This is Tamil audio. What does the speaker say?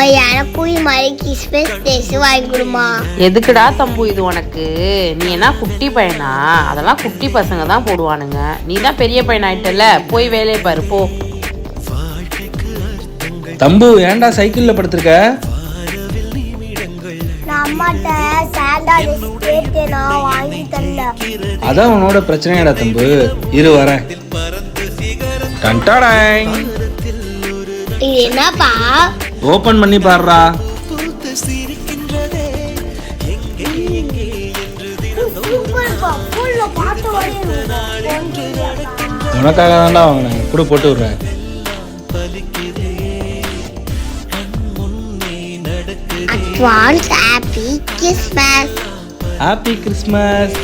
எனக்கும் இது மாதிரி கிறிஸ்மஸ் டேஸ் வாங்கி கொடுமா. எதுக்குடா தம்பு இது உனக்கு? நீ என்ன குட்டி பையனா? அதெல்லாம் குட்டி பசங்க தான் போடுவானுங்க. நீ தான் பெரிய பையன் ஆயிட்டல, போய் வேலையை பாரு போ. தம்பு ஏன்டா சைக்கிள்ல படுத்திருக்க? நான் அம்மாட்ட சாண்டா கேட்டேனா வாங்கி தரல. அதான் உன்னோட பிரச்சனையாடா தம்பு. இரு வரேன். டன்டாடாங். இது என்னப்பா? ஓபன் பண்ணி பாருடா. உனக்காக தான்டா வாங்கினேன். கூட போட்டு விடுறேன். Advance happy Christmas. Happy Christmas.